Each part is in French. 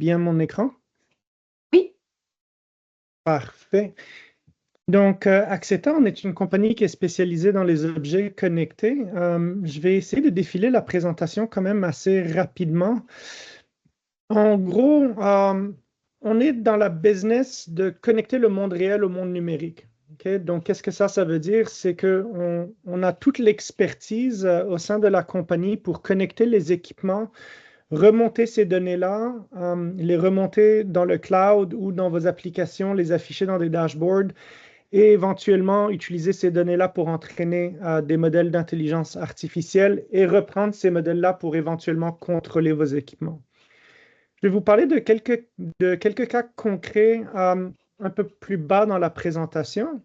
bien mon écran? Oui. Parfait. Donc, Axeta, on est une compagnie qui est spécialisée dans les objets connectés. Je vais essayer de défiler la présentation quand même assez rapidement. En gros, on est dans la business de connecter le monde réel au monde numérique. OK? Donc, qu'est-ce que ça veut dire? C'est qu'on a toute l'expertise au sein de la compagnie pour connecter les équipements, remonter ces données-là, les remonter dans le cloud ou dans vos applications, les afficher dans des dashboards et éventuellement utiliser ces données-là pour entraîner des modèles d'intelligence artificielle et reprendre ces modèles-là pour éventuellement contrôler vos équipements. Je vais vous parler de quelques cas concrets un peu plus bas dans la présentation,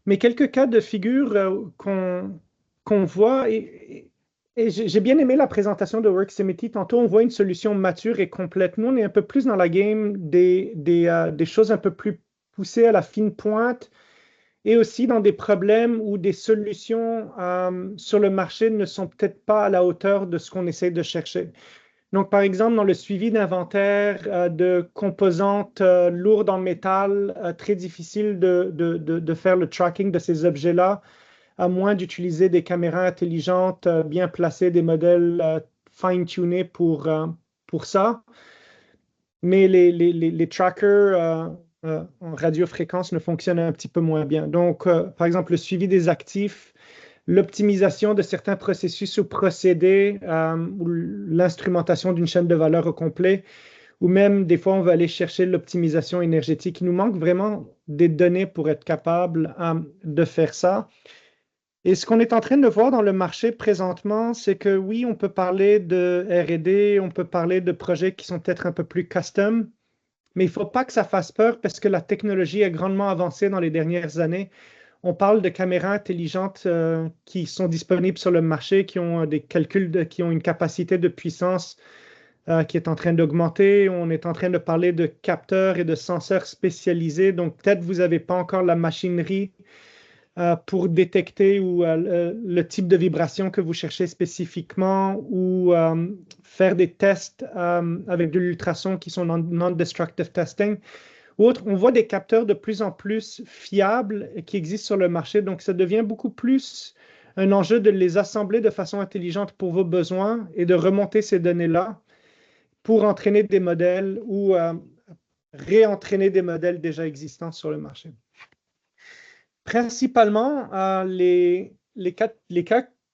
mais quelques cas de figure qu'on voit. Et j'ai bien aimé la présentation de Worksimity. Tantôt, on voit une solution mature et complète. Nous, on est un peu plus dans la game des choses un peu plus poussées à la fine pointe et aussi dans des problèmes où des solutions sur le marché ne sont peut-être pas à la hauteur de ce qu'on essaie de chercher. Donc, par exemple, dans le suivi d'inventaire de composantes lourdes en métal, très difficile de faire le tracking de ces objets-là, à moins d'utiliser des caméras intelligentes bien placées, des modèles fine-tunés pour ça. Mais les trackers en radiofréquence ne fonctionnent un petit peu moins bien. Donc, par exemple, le suivi des actifs, l'optimisation de certains processus ou procédés, ou l'instrumentation d'une chaîne de valeur au complet, ou même des fois, on va aller chercher l'optimisation énergétique. Il nous manque vraiment des données pour être capable de faire ça. Et ce qu'on est en train de voir dans le marché présentement, c'est que oui, on peut parler de R&D, on peut parler de projets qui sont peut-être un peu plus custom, mais il ne faut pas que ça fasse peur parce que la technologie a grandement avancé dans les dernières années. On parle de caméras intelligentes qui sont disponibles sur le marché, qui ont des calculs, qui ont une capacité de puissance qui est en train d'augmenter. On est en train de parler de capteurs et de senseurs spécialisés. Donc, peut-être vous n'avez pas encore la machinerie pour détecter le type de vibration que vous cherchez spécifiquement ou faire des tests avec de l'ultrason qui sont non-destructive testing. Ou autre, on voit des capteurs de plus en plus fiables qui existent sur le marché. Donc, ça devient beaucoup plus un enjeu de les assembler de façon intelligente pour vos besoins et de remonter ces données-là pour entraîner des modèles ou réentraîner des modèles déjà existants sur le marché. Principalement, les cas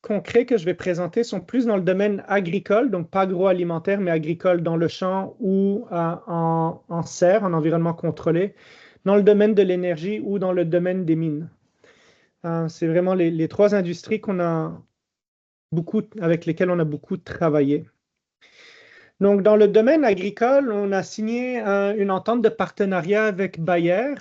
concrets que je vais présenter sont plus dans le domaine agricole, donc pas agroalimentaire, mais agricole dans le champ ou en serre, en environnement contrôlé, dans le domaine de l'énergie ou dans le domaine des mines. C'est vraiment les trois industries avec lesquelles on a beaucoup travaillé. Donc, dans le domaine agricole, on a signé une entente de partenariat avec Bayer.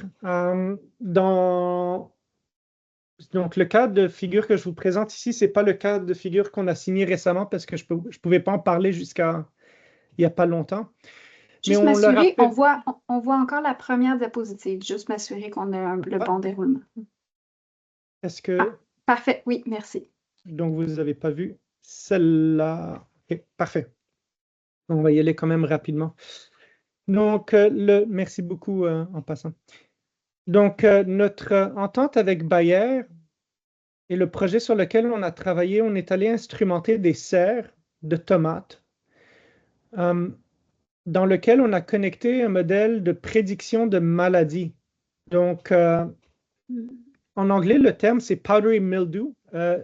Donc, le cas de figure que je vous présente ici, ce n'est pas le cas de figure qu'on a signé récemment parce que je ne pouvais pas en parler jusqu'à il n'y a pas longtemps. Juste m'assurer, on voit encore la première diapositive, juste m'assurer qu'on a le bon déroulement. Est-ce que... parfait, oui, merci. Donc, vous n'avez pas vu celle-là. OK, parfait. On va y aller quand même rapidement. Donc, merci beaucoup en passant. Donc, notre entente avec Bayer et le projet sur lequel on a travaillé, on est allé instrumenter des serres de tomates dans lequel on a connecté un modèle de prédiction de maladies. Donc, en anglais, le terme, c'est powdery mildew.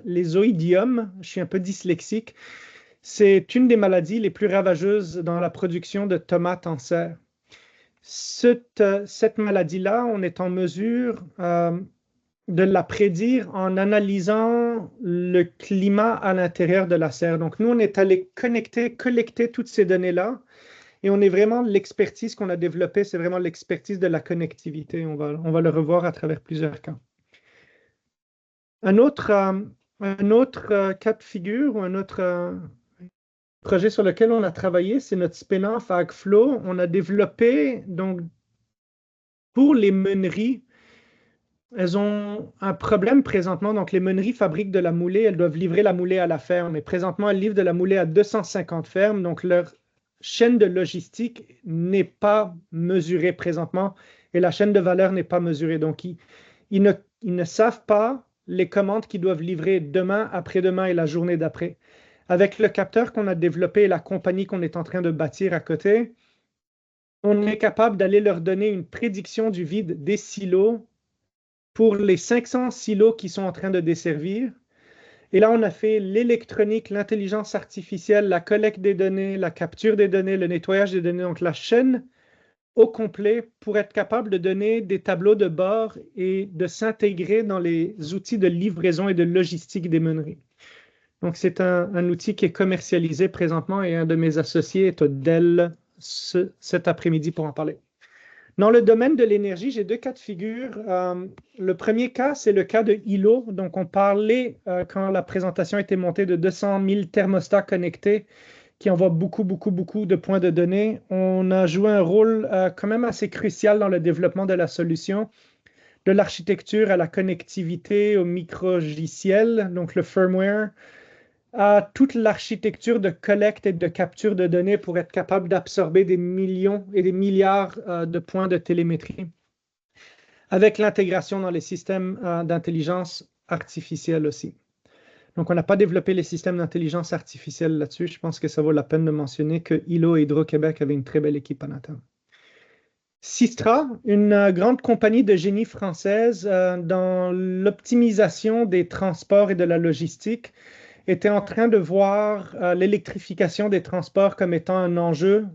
Les oïdium, je suis un peu dyslexique, c'est une des maladies les plus ravageuses dans la production de tomates en serre. Cette maladie-là, on est en mesure de la prédire en analysant le climat à l'intérieur de la serre. Donc, nous, on est allé collecter toutes ces données-là et on est vraiment l'expertise qu'on a développée, c'est vraiment l'expertise de la connectivité. On va le revoir à travers plusieurs cas. Un autre cas de figure ou un autre projet sur lequel on a travaillé, c'est notre spin-off AgFlow. On a développé, donc, pour les meuneries, elles ont un problème présentement. Donc, les meuneries fabriquent de la moulée. Elles doivent livrer la moulée à la ferme. Et présentement, elles livrent de la moulée à 250 fermes. Donc, leur chaîne de logistique n'est pas mesurée présentement et la chaîne de valeur n'est pas mesurée. Donc, ils ne savent pas les commandes qu'ils doivent livrer demain, après-demain et la journée d'après. Avec le capteur qu'on a développé et la compagnie qu'on est en train de bâtir à côté, on est capable d'aller leur donner une prédiction du vide des silos pour les 500 silos qui sont en train de desservir. Et là, on a fait l'électronique, l'intelligence artificielle, la collecte des données, la capture des données, le nettoyage des données, donc la chaîne au complet pour être capable de donner des tableaux de bord et de s'intégrer dans les outils de livraison et de logistique des meuneries. Donc, c'est un outil qui est commercialisé présentement et un de mes associés est au Dell cet après-midi pour en parler. Dans le domaine de l'énergie, j'ai 2 cas de figure. Le premier cas, c'est le cas de ILO. Donc, on parlait, quand la présentation était montée, de 200 000 thermostats connectés qui envoient beaucoup de points de données. On a joué un rôle quand même assez crucial dans le développement de la solution, de l'architecture à la connectivité, au micro-logiciel, donc le firmware, à toute l'architecture de collecte et de capture de données pour être capable d'absorber des millions et des milliards de points de télémétrie, avec l'intégration dans les systèmes d'intelligence artificielle aussi. Donc, on n'a pas développé les systèmes d'intelligence artificielle là-dessus. Je pense que ça vaut la peine de mentionner que ILO et Hydro-Québec avaient une très belle équipe en interne. Systra, une grande compagnie de génie française dans l'optimisation des transports et de la logistique, était en train de voir l'électrification des transports comme étant un enjeu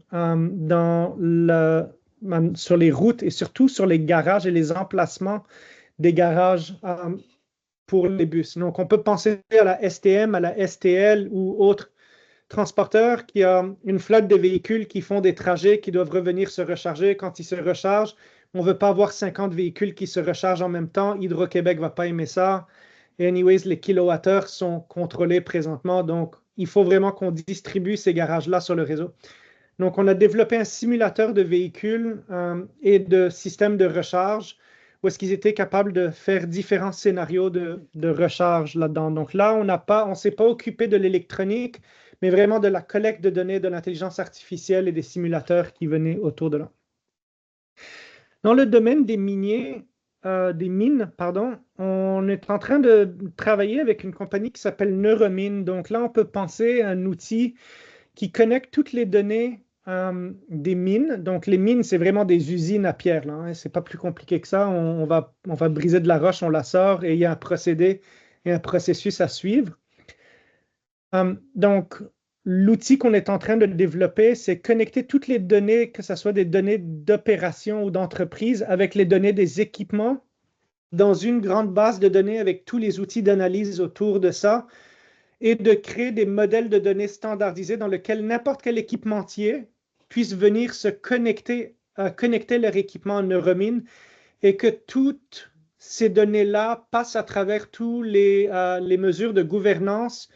sur les routes et surtout sur les garages et les emplacements des garages pour les bus. Donc, on peut penser à la STM, à la STL ou autres transporteurs qui ont une flotte de véhicules qui font des trajets, qui doivent revenir se recharger. Quand ils se rechargent, on ne veut pas avoir 50 véhicules qui se rechargent en même temps. Hydro-Québec ne va pas aimer ça. Et anyways, les kilowattheures sont contrôlés présentement, donc il faut vraiment qu'on distribue ces garages-là sur le réseau. Donc, on a développé un simulateur de véhicules et de systèmes de recharge où est-ce qu'ils étaient capables de faire différents scénarios de recharge là-dedans. Donc là, on ne s'est pas occupé de l'électronique, mais vraiment de la collecte de données, de l'intelligence artificielle et des simulateurs qui venaient autour de là. Dans le domaine des mines, on est en train de travailler avec une compagnie qui s'appelle Neuromine. Donc là, on peut penser à un outil qui connecte toutes les données des mines. Donc les mines, c'est vraiment des usines à pierre. Ce n'est pas plus compliqué que ça. On va briser de la roche, on la sort et il y a un procédé et un processus à suivre. Donc, l'outil qu'on est en train de développer, c'est connecter toutes les données, que ce soit des données d'opération ou d'entreprise, avec les données des équipements dans une grande base de données avec tous les outils d'analyse autour de ça et de créer des modèles de données standardisés dans lesquels n'importe quel équipementier puisse venir se connecter leur équipement en Neuromine et que toutes ces données-là passent à travers tous les mesures de gouvernance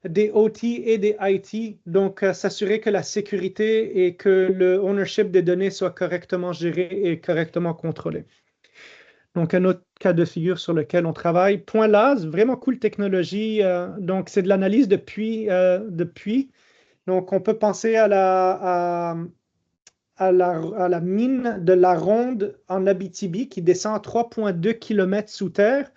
des OT et des IT, donc s'assurer que la sécurité et que le ownership des données soit correctement géré et correctement contrôlé. Donc, un autre cas de figure sur lequel on travaille. Point Laz, vraiment cool technologie. Donc, c'est de l'analyse de puits. Donc, on peut penser à la mine de la Ronde en Abitibi qui descend à 3,2 km sous terre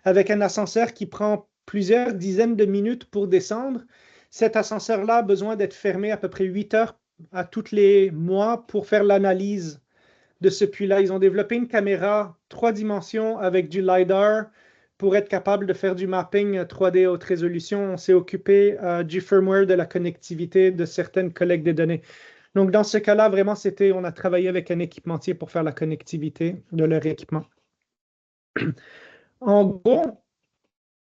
avec un ascenseur qui prend plusieurs dizaines de minutes pour descendre. Cet ascenseur-là a besoin d'être fermé à peu près 8 heures à tous les mois pour faire l'analyse de ce puits-là. Ils ont développé une caméra 3 dimensions avec du LiDAR pour être capable de faire du mapping 3D haute résolution. On s'est occupé du firmware, de la connectivité, de certaines collectes de données. Donc, dans ce cas-là, vraiment, on a travaillé avec un équipementier pour faire la connectivité de leur équipement. En gros,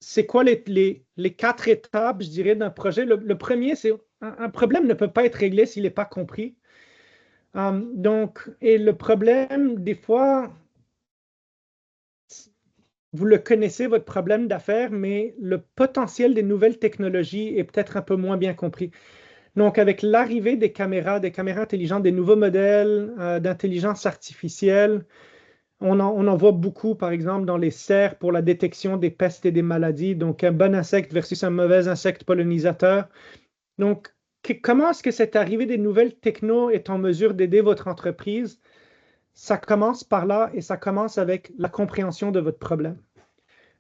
c'est quoi les 4 étapes, je dirais, d'un projet? Le premier, c'est un problème ne peut pas être réglé s'il n'est pas compris. Et le problème, des fois, vous le connaissez, votre problème d'affaires, mais le potentiel des nouvelles technologies est peut-être un peu moins bien compris. Donc, avec l'arrivée des caméras intelligentes, des nouveaux modèles d'intelligence artificielle, on en voit beaucoup, par exemple, dans les serres pour la détection des pestes et des maladies. Donc, un bon insecte versus un mauvais insecte pollinisateur. Donc, comment est-ce que cette arrivée des nouvelles techno est en mesure d'aider votre entreprise? Ça commence par là et ça commence avec la compréhension de votre problème.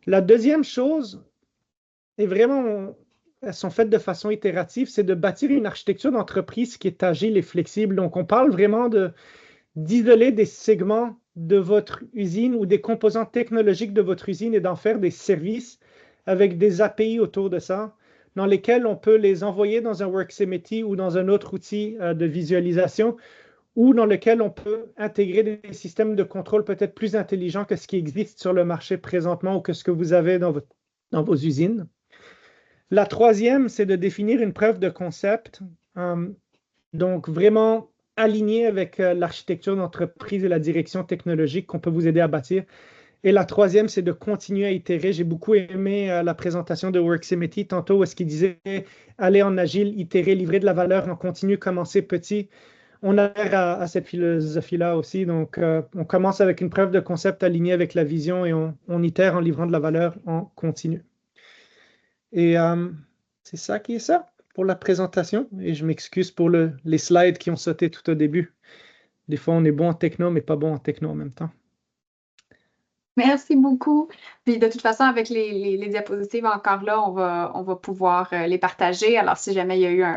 La deuxième chose, et vraiment, elles sont faites de façon itérative, c'est de bâtir une architecture d'entreprise qui est agile et flexible. Donc, on parle vraiment d'isoler des segments de votre usine ou des composants technologiques de votre usine et d'en faire des services avec des API autour de ça, dans lesquels on peut les envoyer dans un Worksimity ou dans un autre outil de visualisation, ou dans lequel on peut intégrer des systèmes de contrôle peut-être plus intelligents que ce qui existe sur le marché présentement ou que ce que vous avez dans vos usines. La troisième, c'est de définir une preuve de concept. Donc, vraiment aligné avec l'architecture d'entreprise et la direction technologique qu'on peut vous aider à bâtir. Et la troisième, c'est de continuer à itérer. J'ai beaucoup aimé la présentation de Worksimity tantôt où est-ce qu'il disait aller en agile, itérer, livrer de la valeur en continu, commencer petit. On adhère à cette philosophie-là aussi. Donc, on commence avec une preuve de concept alignée avec la vision et on itère en livrant de la valeur en continu. Et c'est ça qui est ça pour la présentation. Et je m'excuse pour les slides qui ont sauté tout au début. Des fois, on est bon en techno, mais pas bon en techno en même temps. Merci beaucoup. Puis de toute façon, avec les diapositives encore là, on va pouvoir les partager. Alors, si jamais il y a eu un